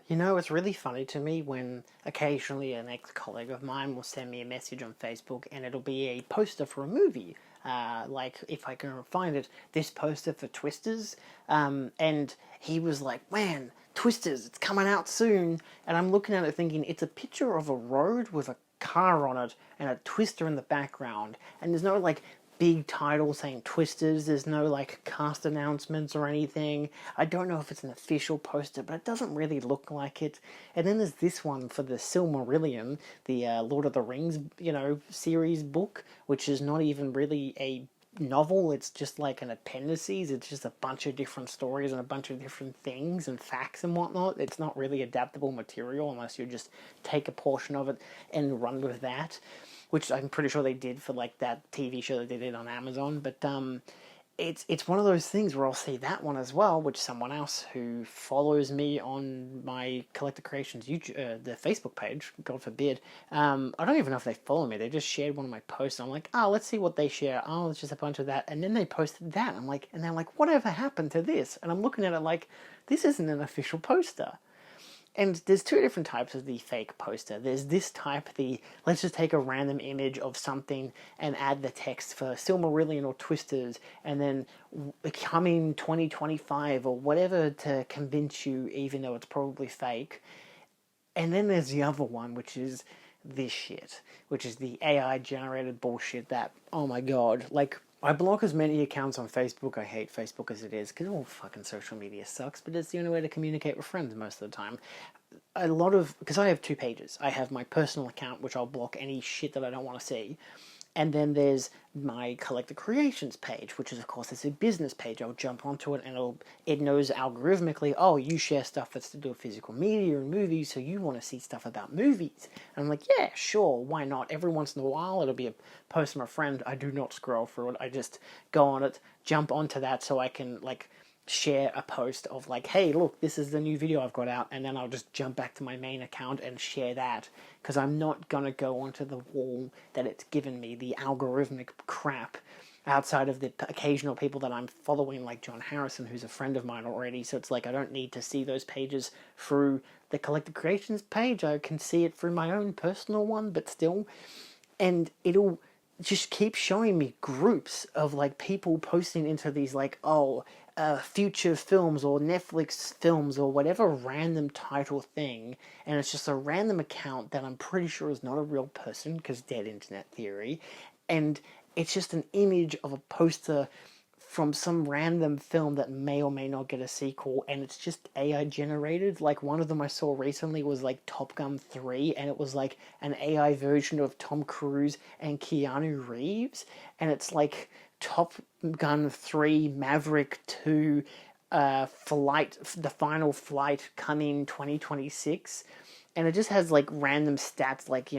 You know, it's really funny to me when occasionally an ex-colleague of mine will send me a message on Facebook and it'll be a poster for a movie. Like, if I can find it, this poster for Twisters. And he was like, man, Twisters, it's coming out soon. And I'm looking at it thinking, it's a picture of a road with a car on it and a twister in the background. And there's no, like, big title saying Twisters. There's no like cast announcements or anything. I don't know if it's an official poster, but it doesn't really look like it. And then there's this one for the Silmarillion, the Lord of the Rings, series book, which is not even really a novel. It's just like an appendices. It's just a bunch of different stories and a bunch of different things and facts and whatnot. It's not really adaptable material unless you just take a portion of it and run with that, which I'm pretty sure they did for like that TV show that they did on Amazon. But it's one of those things where I'll see that one as well, which someone else who follows me on my Collector Creations YouTube, the Facebook page, God forbid. I don't even know if they follow me. They just shared one of my posts. I'm like, oh, let's see what they share. Oh, it's just a bunch of that, and then they posted that. I'm like, and they're like, whatever happened to this? And I'm looking at it like, this isn't an official poster. And there's two different types of the fake poster. There's this type, the let's just take a random image of something and add the text for Silmarillion or Twisters, and then coming 2025 or whatever to convince you, even though it's probably fake. And then there's the other one, which is this shit, which is the AI generated bullshit that, oh my god, like, I block as many accounts on Facebook. I hate Facebook as it is, because all fucking social media sucks, but it's the only way to communicate with friends most of the time. Because I have two pages. I have my personal account, which I'll block any shit that I don't want to see. And then there's my Collector Creations page, which is, of course, it's a business page. I'll jump onto it and it knows algorithmically, oh, you share stuff that's to do with physical media and movies, so you want to see stuff about movies. And I'm like, yeah, sure, why not? Every once in a while, it'll be a post from a friend. I do not scroll through it. I just go on it, jump onto that so I can, like, share a post of like, hey, look, this is the new video I've got out, and then I'll just jump back to my main account and share that, because I'm not going to go onto the wall that it's given me, the algorithmic crap, outside of the occasional people that I'm following, like John Harrison, who's a friend of mine already. So it's like, I don't need to see those pages through the Collector Creations page. I can see it through my own personal one, but still. And it'll just keep showing me groups of like people posting into these like, future films or Netflix films or whatever random title thing, and it's just a random account that I'm pretty sure is not a real person, because dead internet theory, and it's just an image of a poster from some random film that may or may not get a sequel, and it's just AI generated. Like, one of them I saw recently was like Top Gun 3, and it was like an AI version of Tom Cruise and Keanu Reeves, and it's like Top Gun 3 Maverick 2 flight, the final flight coming 2026. And it just has like random stats, like,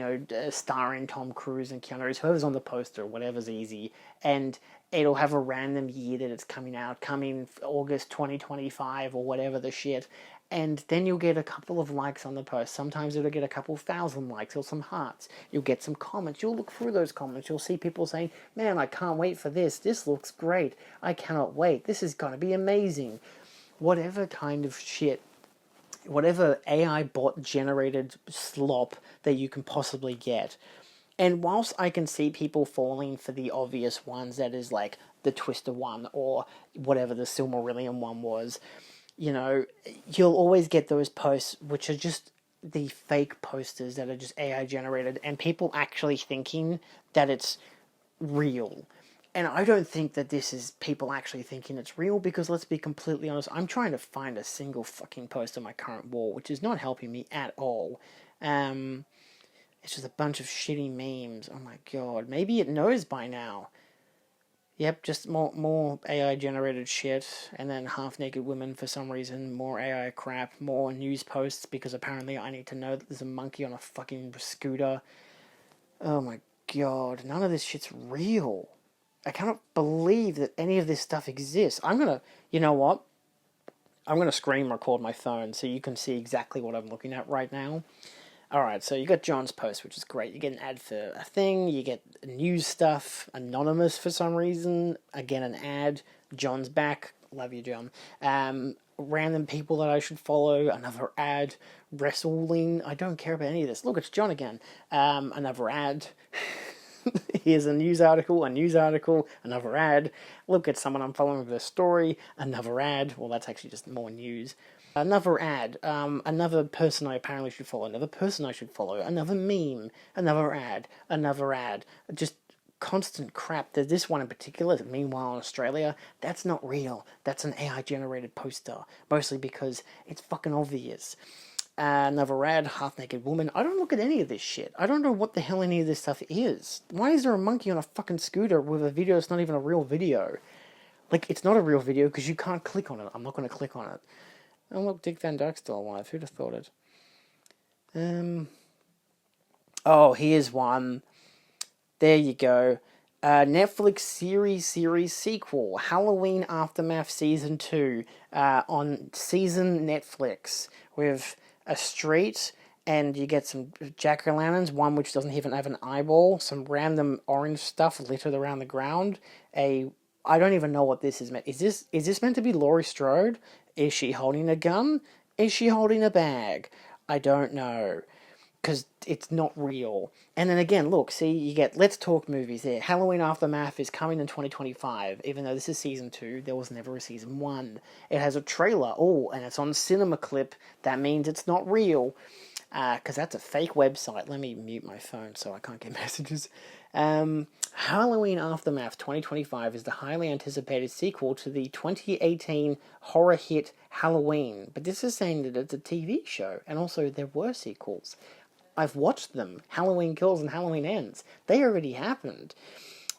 starring Tom Cruise and Keanu Reeves, whoever's on the poster, whatever's easy. And it'll have a random year that it's coming out, coming August 2025 or whatever the shit. And then you'll get a couple of likes on the post. Sometimes it'll get a couple thousand likes or some hearts. You'll get some comments. You'll look through those comments. You'll see people saying, man, I can't wait for this. This looks great. I cannot wait. This is going to be amazing. Whatever kind of shit, whatever AI bot generated slop that you can possibly get. And whilst I can see people falling for the obvious ones, that is like the Twister one or whatever the Silmarillion one was, you'll always get those posts which are just the fake posters that are just AI generated, and people actually thinking that it's real. And I don't think that this is people actually thinking it's real, because let's be completely honest, I'm trying to find a single fucking post on my current wall, which is not helping me at all. It's just a bunch of shitty memes. Oh my god. Maybe it knows by now. Yep, just more AI generated shit, and then half-naked women for some reason, more AI crap, more news posts, because apparently I need to know that there's a monkey on a fucking scooter. Oh my god, none of this shit's real. I cannot believe that any of this stuff exists. You know what? I'm gonna screen record my phone so you can see exactly what I'm looking at right now. Alright, so you got John's post, which is great. You get an ad for a thing, you get news stuff, anonymous for some reason, again an ad, John's back, Love you, John. Random people that I should follow. Another ad. Wrestling. I don't care about any of this. Look, it's John again. Another ad. Here's a news article, another ad. Look at someone I'm following with a story, another ad. Well, that's actually just more news. Another ad. Another person I apparently should follow, another person I should follow, another meme, another ad, another ad. Just constant crap. There's this one in particular, meanwhile in Australia, that's not real. That's an AI generated poster. Mostly because it's fucking obvious. Another ad, half-naked woman. I don't look at any of this shit. I don't know what the hell any of this stuff is. Why is there a monkey on a fucking scooter with a video that's not even a real video? Like, it's not a real video because you can't click on it. I'm not going to click on it. Oh, look, Dick Van Dyke's still alive. Who'd have thought it? Oh, here's one. There you go. Netflix series sequel, Halloween Aftermath Season 2, on Season Netflix, with a street, and you get some jack-o'-lanterns, one which doesn't even have an eyeball, some random orange stuff littered around the ground, I don't even know what this is meant. Is this meant to be Laurie Strode? Is she holding a gun? Is she holding a bag? I don't know. Because it's not real. And then again, look, see, you get Let's Talk movies there. Halloween Aftermath is coming in 2025. Even though this is Season 2, there was never a Season 1. It has a trailer. Oh, and it's on Cinema Clip. That means it's not real. Because that's a fake website. Let me mute my phone so I can't get messages. Halloween Aftermath 2025 is the highly anticipated sequel to the 2018 horror hit Halloween. But this is saying that it's a TV show. And also, there were sequels. I've watched them. Halloween Kills and Halloween Ends. They already happened.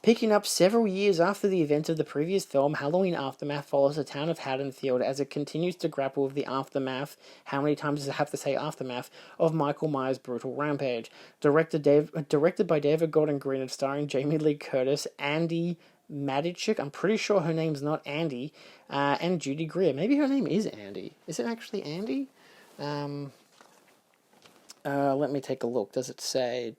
Picking up several years after the events of the previous film, Halloween Aftermath follows the town of Haddonfield as it continues to grapple with the aftermath, how many times does it have to say aftermath, of Michael Myers' brutal rampage. Directed by David Gordon Green and starring Jamie Lee Curtis, Andy Matichik, I'm pretty sure her name's not Andy, and Judy Greer. Maybe her name is Andy. Is it actually Andy? Let me take a look. Does it say...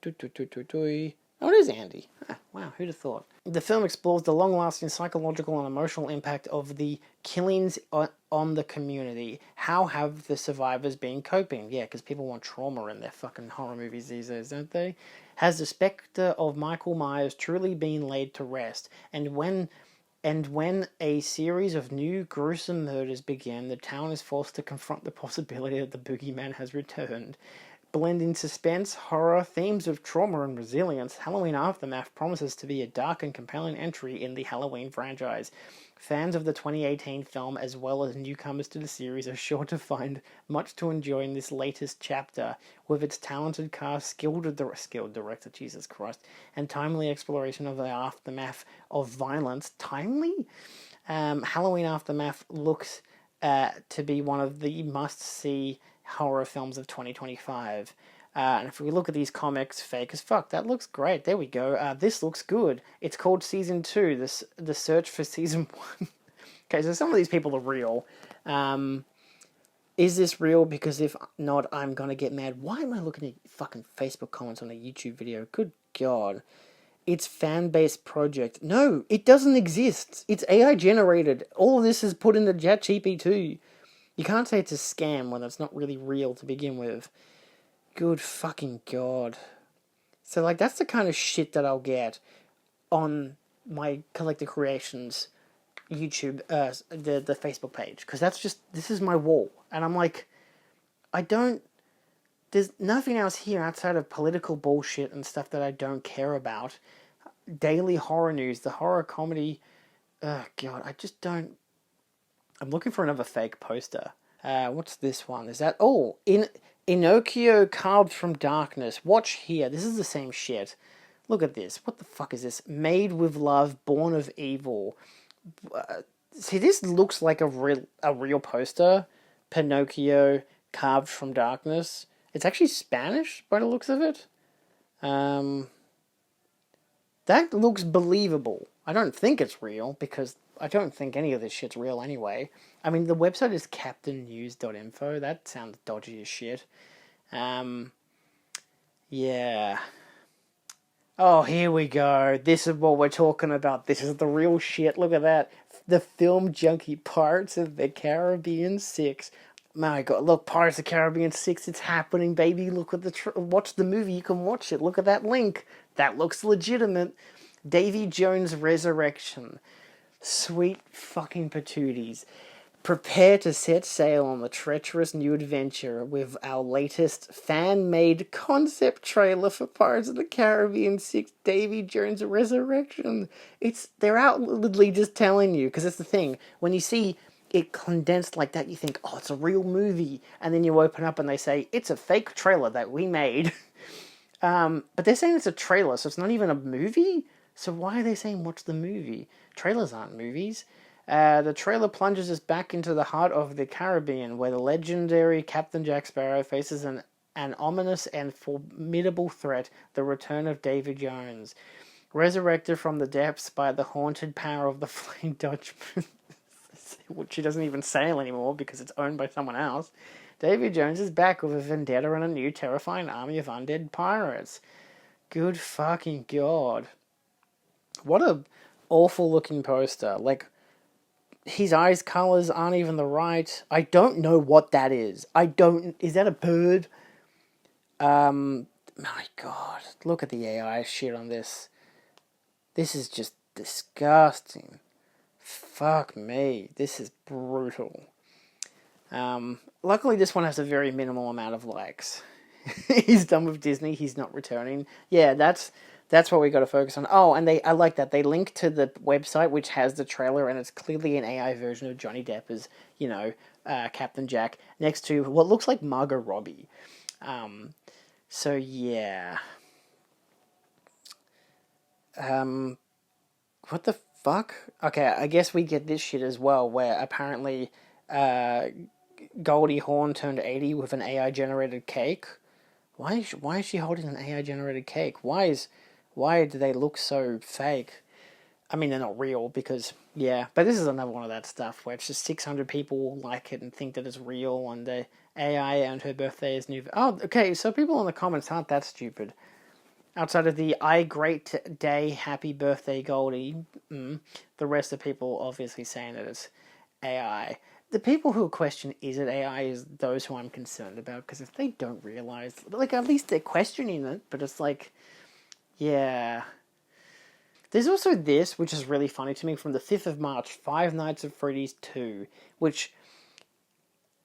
Oh, it is Andy. Wow, who'd have thought? The film explores the long-lasting psychological and emotional impact of the killings on the community. How have the survivors been coping? Yeah, because people want trauma in their fucking horror movies these days, don't they? Has the spectre of Michael Myers truly been laid to rest? And when a series of new gruesome murders begin, the town is forced to confront the possibility that the boogeyman has returned. Blending suspense, horror, themes of trauma and resilience, Halloween Aftermath promises to be a dark and compelling entry in the Halloween franchise. Fans of the 2018 film, as well as newcomers to the series, are sure to find much to enjoy in this latest chapter, with its talented cast, skilled director, Jesus Christ, and timely exploration of the aftermath of violence. Timely? Halloween Aftermath looks to be one of the must-see horror films of 2025. And if we look at these comics, fake as fuck. That looks great. There we go. This looks good. It's called Season 2, the search for Season 1. Okay, so some of these people are real. Is this real? Because if not, I'm going to get mad. Why am I looking at fucking Facebook comments on a YouTube video? Good God. It's fan-based project. No, it doesn't exist. It's AI generated. All of this is put into ChatGPT. You can't say it's a scam when it's not really real to begin with. Good fucking God. So, like, that's the kind of shit that I'll get on my Collector Creations YouTube, the Facebook page. Because this is my wall. And I'm like, there's nothing else here outside of political bullshit and stuff that I don't care about. Daily horror news, the horror comedy. Oh, God, I just don't. I'm looking for another fake poster. What's this one? Is that... Oh, Inokio Carved from Darkness. Watch here. This is the same shit. Look at this. What the fuck is this? Made with Love, Born of Evil. See, this looks like a real poster. Pinocchio Carved from Darkness. It's actually Spanish by the looks of it. That looks believable. I don't think it's real, because I don't think any of this shit's real anyway. I mean, the website is captainnews.info. That sounds dodgy as shit. Yeah. Oh, here we go. This is what we're talking about. This is the real shit. Look at that. The film junkie Pirates of the Caribbean 6. My God, look, Pirates of the Caribbean 6, it's happening, baby. Look at watch the movie, you can watch it. Look at that link. That looks legitimate. Davy Jones' Resurrection. Sweet fucking patooties. Prepare to set sail on the treacherous new adventure with our latest fan-made concept trailer for Pirates of the Caribbean 6 Davy Jones' Resurrection. They're outwardly just telling you, because it's the thing, when you see it condensed like that, you think, oh, it's a real movie, and then you open up and they say, it's a fake trailer that we made. But they're saying it's a trailer, so it's not even a movie? So why are they saying watch the movie? Trailers aren't movies. The trailer plunges us back into the heart of the Caribbean, where the legendary Captain Jack Sparrow faces an ominous and formidable threat, the return of Davy Jones. Resurrected from the depths by the haunted power of the Fleeing Dutchman, which he doesn't even sail anymore because it's owned by someone else, Davy Jones is back with a vendetta and a new terrifying army of undead pirates. Good fucking God. What a awful looking poster. Like, his eyes colors aren't even the right. I don't know what that is. Is that a bird? My God, look at the AI shit on this. This is just disgusting. Fuck me, this is brutal. Luckily this one has a very minimal amount of likes. He's done with Disney, he's not returning. Yeah, that's what we got to focus on. Oh, and I like that. They link to the website, which has the trailer, and it's clearly an AI version of Johnny Depp as, Captain Jack, next to what looks like Margot Robbie. So, yeah. What the fuck? Okay, I guess we get this shit as well, where apparently Goldie Hawn turned 80 with an AI-generated cake. Why is she holding an AI-generated cake? Why do they look so fake? I mean, they're not real because, yeah. But this is another one of that stuff where it's just 600 people like it and think that it's real, and the AI and her birthday is new. Oh, okay, so people in the comments aren't that stupid. Outside of the I great day, happy birthday, Goldie, the rest of people obviously saying that it's AI. The people who question is it AI is those who I'm concerned about, because if they don't realize, like, at least they're questioning it, but it's like, yeah. There's also this, which is really funny to me, from the 5th of March, Five Nights at Freddy's 2, which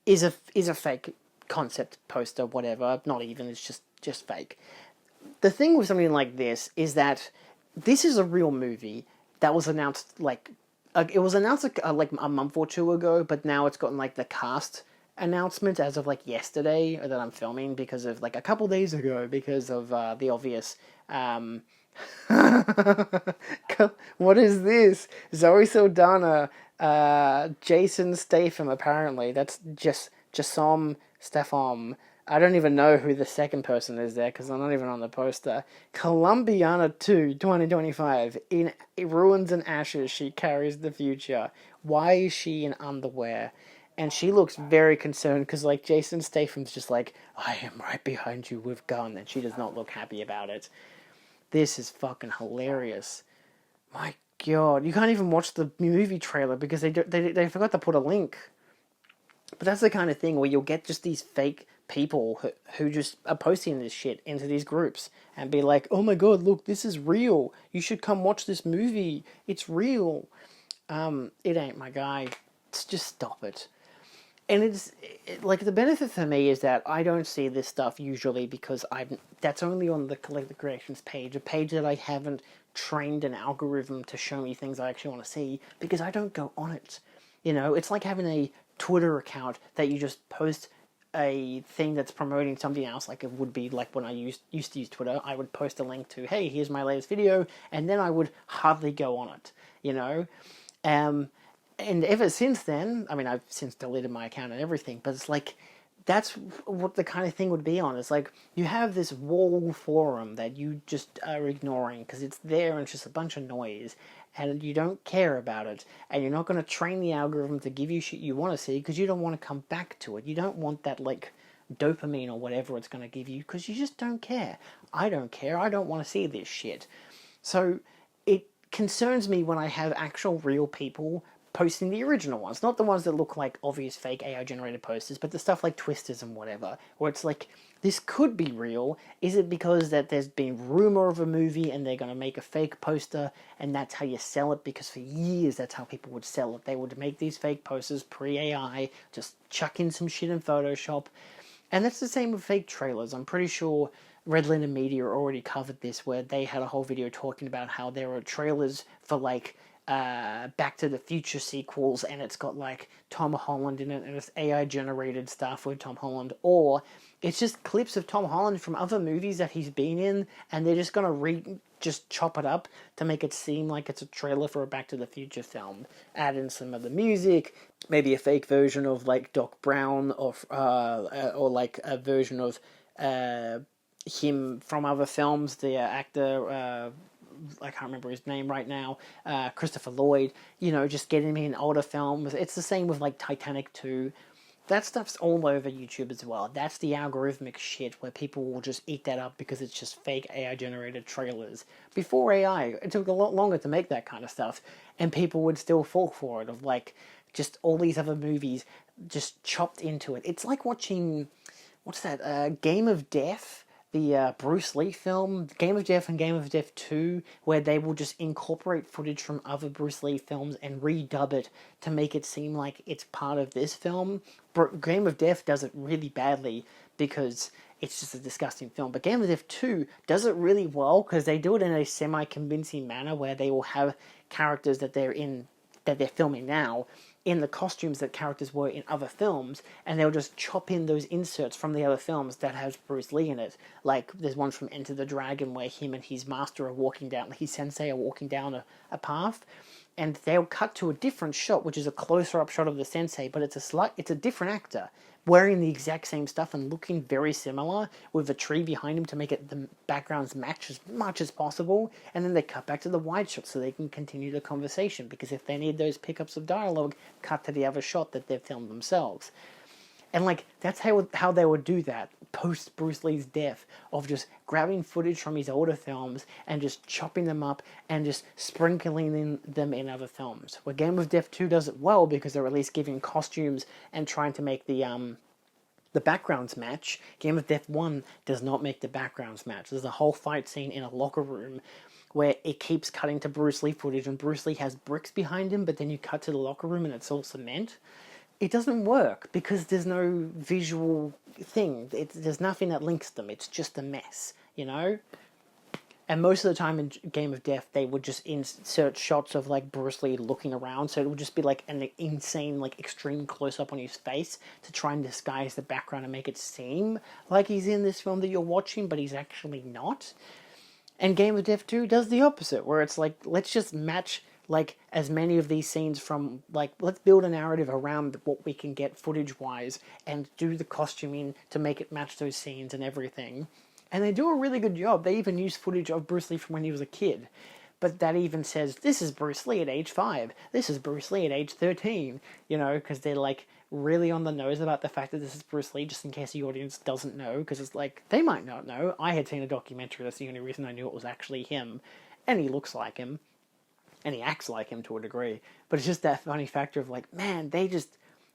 is a fake concept poster, whatever, not even, it's just fake. The thing with something like this is that this is a real movie that was announced, it was announced like a month or two ago, but now it's gotten like the cast announcement as of like yesterday that I'm filming, because of like a couple days ago, because of the obvious. What is this? Zoe Saldana, Jason Statham. Apparently, that's just Jason Statham. I don't even know who the second person is there, because I'm not even on the poster. Columbiana 2, 2025. In ruins and ashes, she carries the future. Why is she in underwear? And she looks very concerned, because, like, Jason Statham's just like, I am right behind you with gun, and she does not look happy about it. This is fucking hilarious. My God, you can't even watch the movie trailer, because they forgot to put a link. But that's the kind of thing where you'll get just these fake people who just are posting this shit into these groups and be like, oh my God, look, this is real. You should come watch this movie. It's real. It ain't, my guy. Just stop it. And like, the benefit for me is that I don't see this stuff usually, because that's only on the Collector Creations page, a page that I haven't trained an algorithm to show me things I actually want to see, because I don't go on it. It's like having a Twitter account that you just post a thing that's promoting something else, like it would be like when I used to use Twitter. I would post a link to, hey, here's my latest video, and then I would hardly go on it, and ever since then, I mean, I've since deleted my account and everything, but it's like, that's what the kind of thing would be on. It's like, you have this wall forum that you just are ignoring because it's there and it's just a bunch of noise, and you don't care about it, and you're not going to train the algorithm to give you shit you want to see, because you don't want to come back to it. You don't want that, like, dopamine or whatever it's going to give you, because you just don't care. I don't care. I don't want to see this shit. So it concerns me when I have actual real people posting the original ones, not the ones that look like obvious fake AI generated posters, but the stuff like Twisters and whatever, where it's like, this could be real. Is it because that there's been rumor of a movie and they're going to make a fake poster and that's how you sell it? Because for years that's how people would sell it. They would make these fake posters pre-AI, just chuck in some shit in Photoshop. And that's the same with fake trailers. I'm pretty sure Red Letter Media already covered this, where they had a whole video talking about how there are trailers for like Back to the Future sequels, and it's got like Tom Holland in it, and it's AI generated stuff with Tom Holland, or it's just clips of Tom Holland from other movies that he's been in, and they're just gonna just chop it up to make it seem like it's a trailer for a Back to the Future film. Add in some of the music, maybe a fake version of like Doc Brown, or like a version of him from other films, the actor. I can't remember his name right now, Christopher Lloyd, just getting me in older films. It's the same with like Titanic 2. That stuff's all over YouTube as well. That's the algorithmic shit where people will just eat that up because it's just fake AI generated trailers. Before AI, it took a lot longer to make that kind of stuff, and people would still fall for it, of like just all these other movies just chopped into it. It's like watching, what's that, Game of Death? The Bruce Lee film, Game of Death and Game of Death 2, where they will just incorporate footage from other Bruce Lee films and redub it to make it seem like it's part of this film. Game of Death does it really badly because it's just a disgusting film. But Game of Death 2 does it really well because they do it in a semi-convincing manner where they will have characters that they're filming now in the costumes that characters were in other films, and they'll just chop in those inserts from the other films that has Bruce Lee in it. Like, there's one from Enter the Dragon where him and his master are walking down, his sensei are walking down a path, and they'll cut to a different shot, which is a closer-up shot of the sensei, but it's a different actor, wearing the exact same stuff and looking very similar, with a tree behind him to make it the backgrounds match as much as possible, and then they cut back to the wide shot so they can continue the conversation, because if they need those pickups of dialogue, cut to the other shot that they've filmed themselves. And like, that's how they would do that post Bruce Lee's death, of just grabbing footage from his older films and just chopping them up and just sprinkling them in other films. Where Game of Death 2 does it well because they're at least giving costumes and trying to make the backgrounds match. Game of Death 1 does not make the backgrounds match. There's a whole fight scene in a locker room where it keeps cutting to Bruce Lee footage, and Bruce Lee has bricks behind him, but then you cut to the locker room and it's all cement. It doesn't work because there's no visual thing. There's nothing that links them. It's just a mess, And most of the time in Game of Death, they would just insert shots of like Bruce Lee looking around, so it would just be like an insane, like extreme close-up on his face to try and disguise the background and make it seem like he's in this film that you're watching, but he's actually not. And Game of Death 2 does the opposite, where it's like, let's just match like as many of these scenes from, like, let's build a narrative around what we can get footage-wise and do the costuming to make it match those scenes and everything. And they do a really good job. They even use footage of Bruce Lee from when he was a kid. But that even says, this is Bruce Lee at age 5. This is Bruce Lee at age 13. Because they're, like, really on the nose about the fact that this is Bruce Lee, just in case the audience doesn't know. Because it's like, they might not know. I had seen a documentary. That's the only reason I knew it was actually him. And he looks like him. And he acts like him to a degree. But it's just that funny factor of, like, man, they just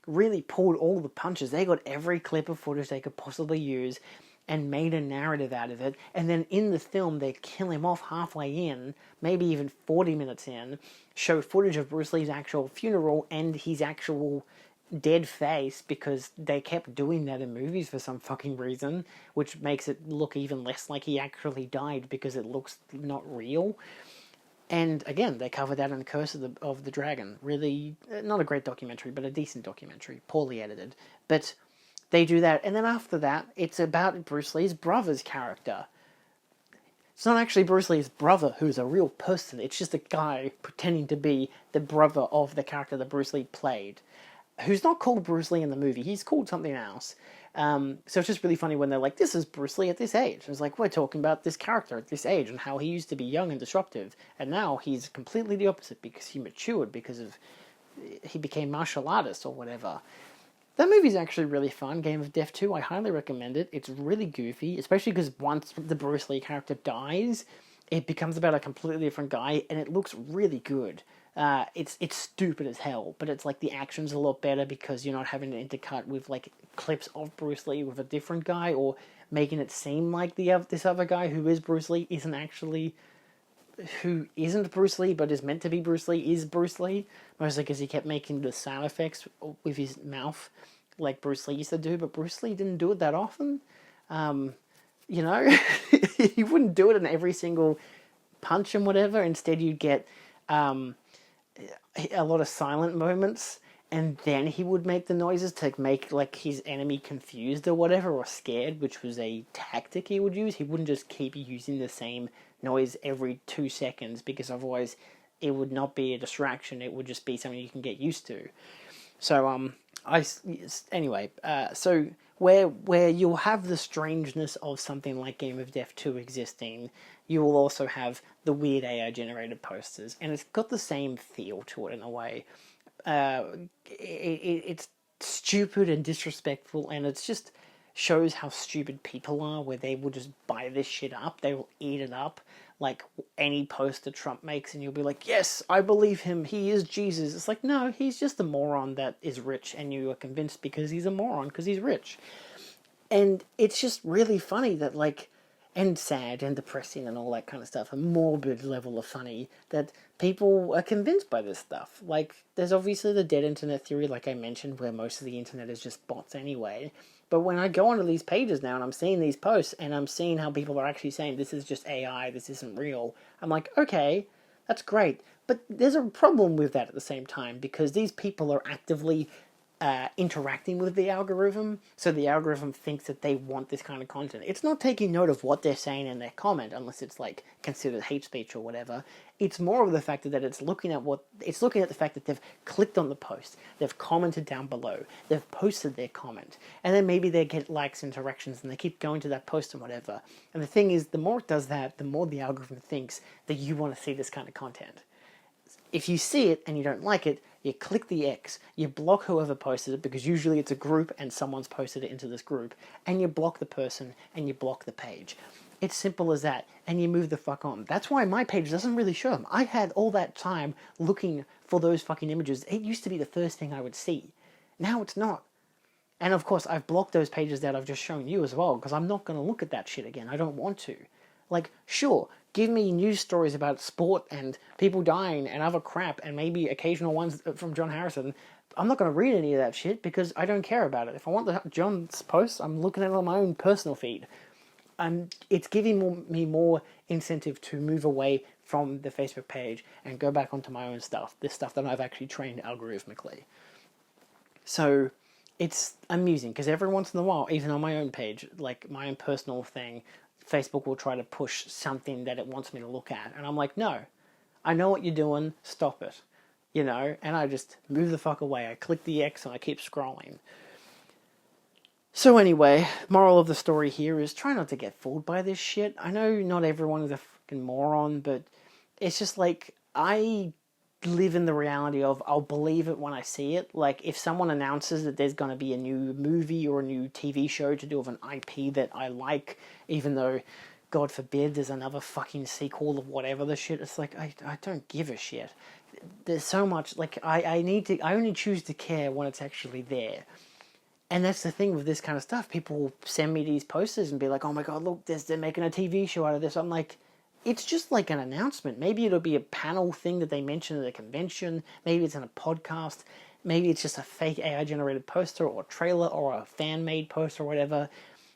really pulled all the punches. They got every clip of footage they could possibly use and made a narrative out of it, and then in the film they kill him off halfway in, maybe even 40 minutes in, show footage of Bruce Lee's actual funeral and his actual dead face, because they kept doing that in movies for some fucking reason, which makes it look even less like he actually died because it looks not real. And again, they cover that in Curse of the Dragon. Really, not a great documentary, but a decent documentary, poorly edited. But they do that, and then after that, it's about Bruce Lee's brother's character. It's not actually Bruce Lee's brother who's a real person, it's just a guy pretending to be the brother of the character that Bruce Lee played, who's not called Bruce Lee in the movie, he's called something else. So it's just really funny when they're like, this is Bruce Lee at this age. It's like, we're talking about this character at this age, and how he used to be young and disruptive, and now he's completely the opposite because he matured, because of he became martial artist or whatever. That movie's actually really fun. Game of Death 2, I highly recommend it. It's really goofy, especially because once the Bruce Lee character dies, it becomes about a completely different guy, and it looks really good. It's stupid as hell, but it's like the action's a lot better because you're not having to intercut with like clips of Bruce Lee with a different guy, or making it seem like this other guy who is Bruce Lee isn't actually who isn't Bruce Lee but is meant to be Bruce Lee is Bruce Lee, mostly because he kept making the sound effects with his mouth like Bruce Lee used to do, but Bruce Lee didn't do it that often. You know, he wouldn't do it in every single punch and whatever. Instead, you'd get a lot of silent moments, and then he would make the noises to make like his enemy confused or whatever, or scared, which was a tactic he would use. He wouldn't just keep using the same noise every 2 seconds, because otherwise it would not be a distraction. It would just be something you can get used to. So so where you'll have the strangeness of something like Game of Death 2 existing, you will also have the weird AI generated posters, and it's got the same feel to it in a way. It's stupid and disrespectful, and it's just shows how stupid people are, where they will just buy this shit up. They will eat it up, like any poster Trump makes, and you'll be like, yes, I believe him, he is Jesus. It's like, no, he's just a moron that is rich, and you are convinced because he's a moron because he's rich. And it's just really funny that, like, and sad and depressing and all that kind of stuff, a morbid level of funny, that people are convinced by this stuff. Like, there's obviously the dead internet theory, like I mentioned, where most of the internet is just bots anyway. But when I go onto these pages now and I'm seeing these posts and I'm seeing how people are actually saying this is just AI, this isn't real, I'm like, okay, that's great. But there's a problem with that at the same time, because these people are actively interacting with the algorithm, so the algorithm thinks that they want this kind of content. It's not taking note of what they're saying in their comment, unless it's like considered hate speech or whatever. It's more of the fact that it's looking at the fact that they've clicked on the post, they've commented down below, they've posted their comment, and then maybe they get likes, interactions, and they keep going to that post and whatever. And the thing is, the more it does that, the more the algorithm thinks that you want to see this kind of content. If you see it and you don't like it, you click the X, you block whoever posted it, because usually it's a group and someone's posted it into this group, and you block the person and you block the page. It's simple as that, and you move the fuck on. That's why my page doesn't really show them. I had all that time looking for those fucking images. It used to be the first thing I would see. Now it's not. And of course, I've blocked those pages that I've just shown you as well, because I'm not going to look at that shit again. I don't want to. Like, sure, give me news stories about sport and people dying and other crap, and maybe occasional ones from John Harrison. I'm not going to read any of that shit because I don't care about it. If I want John's posts, I'm looking at it on my own personal feed. It's giving me more incentive to move away from the Facebook page and go back onto my own stuff, this stuff that I've actually trained algorithmically. So it's amusing, because every once in a while, even on my own page, like my own personal thing, Facebook will try to push something that it wants me to look at. And I'm like, no, I know what you're doing, stop it. You know, and I just move the fuck away. I click the X and I keep scrolling. So anyway, moral of the story here is try not to get fooled by this shit. I know not everyone is a fucking moron, but it's just like, I live in the reality of I'll believe it when I see it. Like, if someone announces that there's going to be a new movie or a new TV show to do with an IP that I like, even though, God forbid, there's another fucking sequel of whatever the shit, it's like, I don't give a shit. There's so much, like, I only choose to care when it's actually there. And that's the thing with this kind of stuff. People will send me these posters and be like, oh my God, look, they're making a TV show out of this. I'm like, it's just like an announcement. Maybe it'll be a panel thing that they mention at a convention. Maybe it's in a podcast. Maybe it's just a fake AI-generated poster or trailer or a fan-made poster or whatever.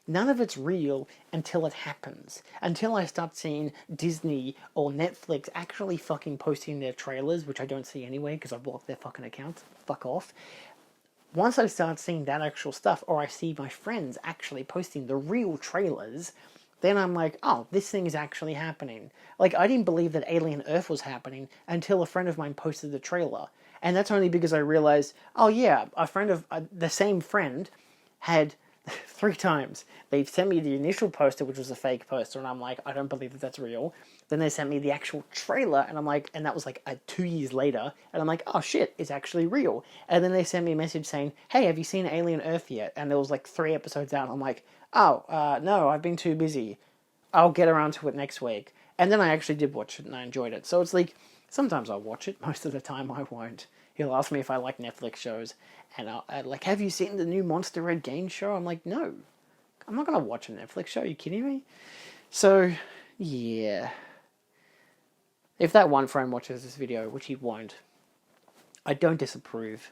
None of it's real until it happens. Until I start seeing Disney or Netflix actually fucking posting their trailers, which I don't see anyway because I've blocked their fucking accounts. Fuck off. Once I start seeing that actual stuff, or I see my friends actually posting the real trailers, then I'm like, oh, this thing is actually happening. Like, I didn't believe that Alien Earth was happening until a friend of mine posted the trailer. And that's only because I realized, oh yeah, a friend of, the same friend had 3 times. They've sent me the initial poster, which was a fake poster, and I'm like, I don't believe that that's real. Then they sent me the actual trailer, and I'm like, and that was like 2 years later, and I'm like, oh shit, it's actually real. And then they sent me a message saying, hey, have you seen Alien Earth yet? And there was like 3 episodes out, and I'm like, oh, no, I've been too busy. I'll get around to it next week. And then I actually did watch it, and I enjoyed it. So it's like, sometimes I'll watch it, most of the time I won't. He'll ask me if I like Netflix shows, and I'll like, have you seen the new Monster Red Gain show? I'm like, no, I'm not going to watch a Netflix show, are you kidding me? So, yeah. If that one friend watches this video, which he won't, I don't disapprove.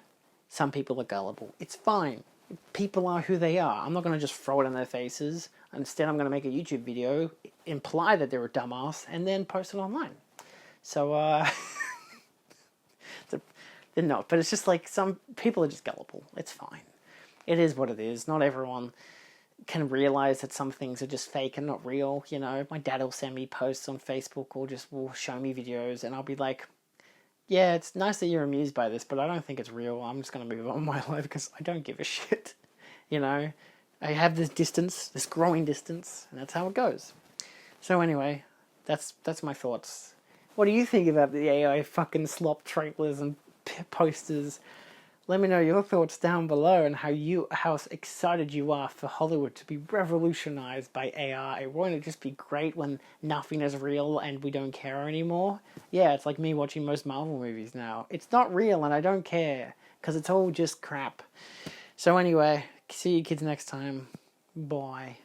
Some people are gullible. It's fine. People are who they are. I'm not going to just throw it in their faces. Instead, I'm going to make a YouTube video, imply that they're a dumbass, and then post it online. So, they're not. But it's just like some people are just gullible. It's fine. It is what it is. Not everyone can realize that some things are just fake and not real. You know, my dad will send me posts on Facebook or just will show me videos, and I'll be like, yeah, it's nice that you're amused by this, but I don't think it's real. I'm just going to move on with my life because I don't give a shit. You know, I have this distance, this growing distance, and that's how it goes. So anyway, that's my thoughts. What do you think about the AI fucking slop trailers and posters? Let me know your thoughts down below and how excited you are for Hollywood to be revolutionized by AI. Won't it just be great when nothing is real and we don't care anymore? Yeah, it's like me watching most Marvel movies now. It's not real and I don't care because it's all just crap. So anyway, see you kids next time. Bye.